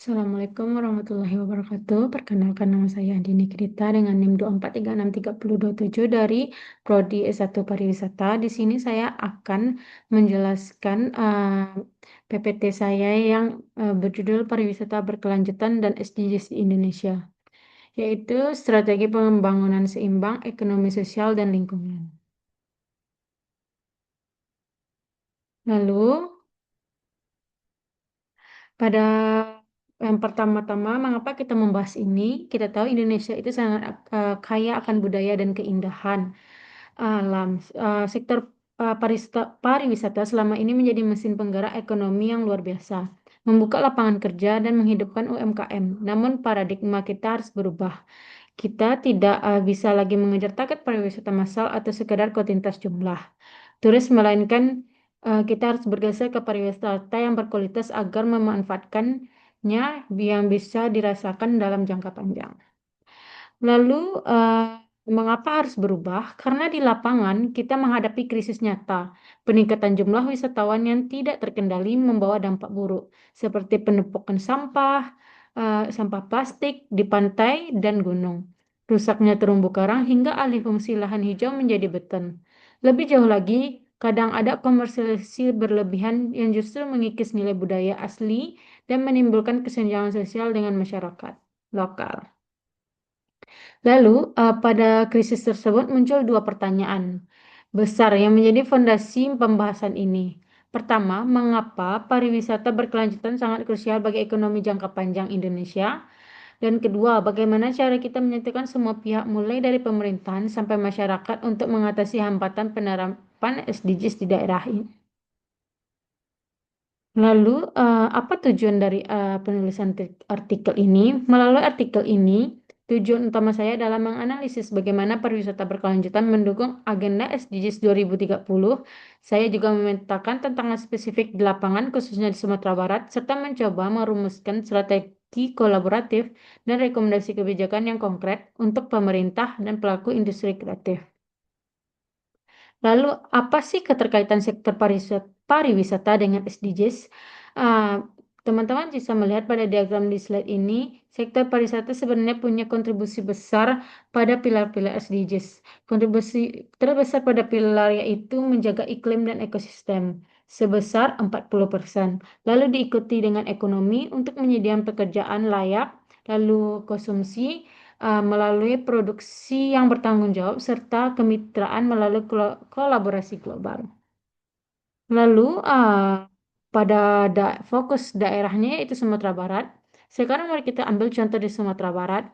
Assalamualaikum warahmatullahi wabarakatuh. Perkenalkan nama saya Andini Krita dengan NIM 24363027 dari Prodi S1 Pariwisata. Di sini saya akan menjelaskan PPT saya yang berjudul Pariwisata Berkelanjutan dan SDGs di Indonesia, yaitu Strategi Pembangunan Seimbang Ekonomi Sosial dan Lingkungan. Lalu, pada yang pertama-tama, mengapa kita membahas ini? Kita tahu Indonesia itu sangat kaya akan budaya dan keindahan alam. Sektor pariwisata selama ini menjadi mesin penggerak ekonomi yang luar biasa, membuka lapangan kerja dan menghidupkan UMKM. Namun paradigma kita harus berubah. Kita tidak bisa lagi mengejar target pariwisata massal atau sekadar kuantitas jumlah turis, melainkan kita harus bergeser ke pariwisata yang berkualitas agar memanfaatkannya yang bisa dirasakan dalam jangka panjang. Lalu, mengapa harus berubah? Karena di lapangan kita menghadapi krisis nyata. Peningkatan jumlah wisatawan yang tidak terkendali membawa dampak buruk, seperti penumpukan sampah plastik di pantai dan gunung, rusaknya terumbu karang hingga alih fungsi lahan hijau menjadi beton. Lebih jauh lagi, kadang ada komersialisasi berlebihan yang justru mengikis nilai budaya asli dan menimbulkan kesenjangan sosial dengan masyarakat lokal. Lalu, pada krisis tersebut muncul dua pertanyaan besar yang menjadi fondasi pembahasan ini. Pertama, mengapa pariwisata berkelanjutan sangat krusial bagi ekonomi jangka panjang Indonesia? Dan kedua, bagaimana cara kita menyatukan semua pihak mulai dari pemerintahan sampai masyarakat untuk mengatasi hambatan penerapan SDGs di daerah ini? Lalu, apa tujuan dari penulisan artikel ini? Melalui artikel ini, tujuan utama saya adalah menganalisis bagaimana pariwisata berkelanjutan mendukung agenda SDGs 2030. Saya juga memetakan tantangan spesifik di lapangan, khususnya di Sumatera Barat, serta mencoba merumuskan strategi kolaboratif dan rekomendasi kebijakan yang konkret untuk pemerintah dan pelaku industri kreatif. Lalu, apa sih keterkaitan sektor pariwisata dengan SDGs? Ah, Teman-teman bisa melihat pada diagram di slide ini, sektor pariwisata sebenarnya punya kontribusi besar pada pilar-pilar SDGs. Kontribusi terbesar pada pilar yaitu menjaga iklim dan ekosistem sebesar 40%. Lalu diikuti dengan ekonomi untuk menyediakan pekerjaan layak, lalu konsumsi melalui produksi yang bertanggung jawab, serta kemitraan melalui kolaborasi global. Lalu, pada fokus daerahnya yaitu Sumatera Barat. Sekarang mari kita ambil contoh di Sumatera Barat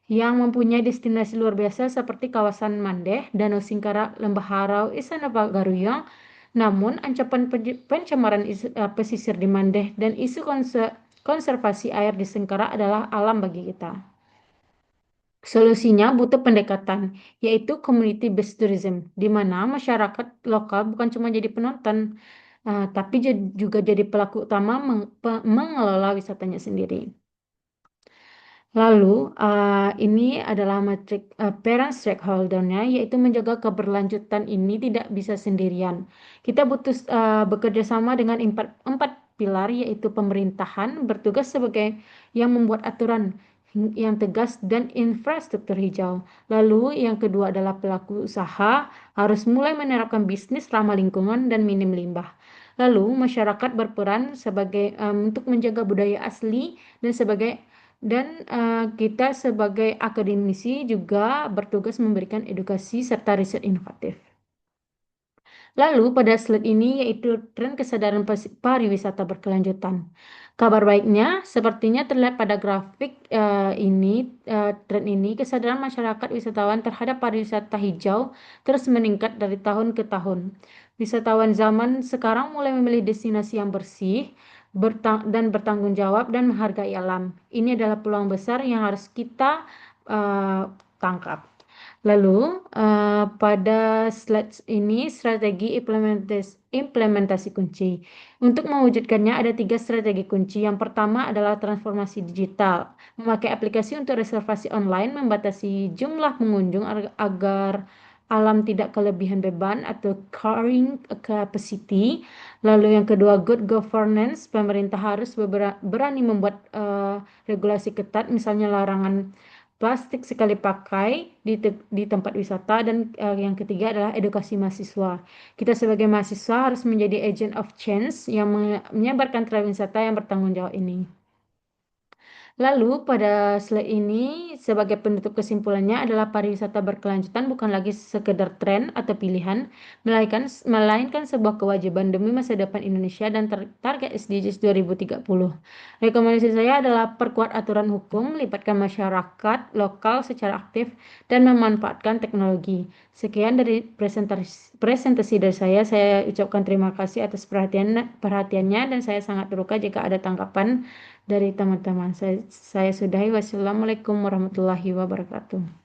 yang mempunyai destinasi luar biasa seperti kawasan Mandeh, Danau Singkara, Lembah Harau, Istana Pagaruyung. Namun, ancaman pencemaran pesisir di Mandeh dan isu konservasi air di Singkara adalah alam bagi kita. Solusinya butuh pendekatan, yaitu community-based tourism, di mana masyarakat lokal bukan cuma jadi penonton, tapi juga jadi pelaku utama mengelola wisatanya sendiri. Lalu, ini adalah metrik parent stakeholder-nya, yaitu menjaga keberlanjutan ini tidak bisa sendirian. Kita butuh bekerja sama dengan empat pilar, yaitu pemerintahan bertugas sebagai yang membuat aturan yang tegas dan infrastruktur hijau. Lalu, yang kedua adalah pelaku usaha harus mulai menerapkan bisnis ramah lingkungan dan minim limbah. Lalu, masyarakat berperan sebagai untuk menjaga budaya asli dan kita sebagai akademisi juga bertugas memberikan edukasi serta riset inovatif. Lalu pada slide ini yaitu tren kesadaran pariwisata berkelanjutan. Kabar baiknya sepertinya terlihat pada grafik tren ini kesadaran masyarakat wisatawan terhadap pariwisata hijau terus meningkat dari tahun ke tahun. Wisatawan zaman sekarang mulai memilih destinasi yang bersih, dan bertanggung jawab dan menghargai alam. Ini adalah peluang besar yang harus kita tangkap. Lalu, pada slide ini strategi implementasi kunci. Untuk mewujudkannya ada 3 strategi kunci. Yang pertama adalah transformasi digital. Memakai aplikasi untuk reservasi online, membatasi jumlah pengunjung agar alam tidak kelebihan beban atau carrying capacity. Lalu yang kedua, good governance, pemerintah harus berani membuat regulasi ketat, misalnya larangan plastik sekali pakai di tempat wisata. Dan yang ketiga adalah edukasi mahasiswa. Kita sebagai mahasiswa harus menjadi agent of change yang menyebarkan tren wisata yang bertanggung jawab ini. Lalu pada slide ini sebagai penutup kesimpulannya adalah pariwisata berkelanjutan bukan lagi sekedar tren atau pilihan, melainkan sebuah kewajiban demi masa depan Indonesia dan target SDGs 2030. Rekomendasi saya adalah perkuat aturan hukum, libatkan masyarakat lokal secara aktif, dan memanfaatkan teknologi. Sekian dari presentasi dari saya ucapkan terima kasih atas perhatiannya dan saya sangat terbuka jika ada tanggapan dari teman-teman. Saya sudahi. Wassalamualaikum warahmatullahi wabarakatuh.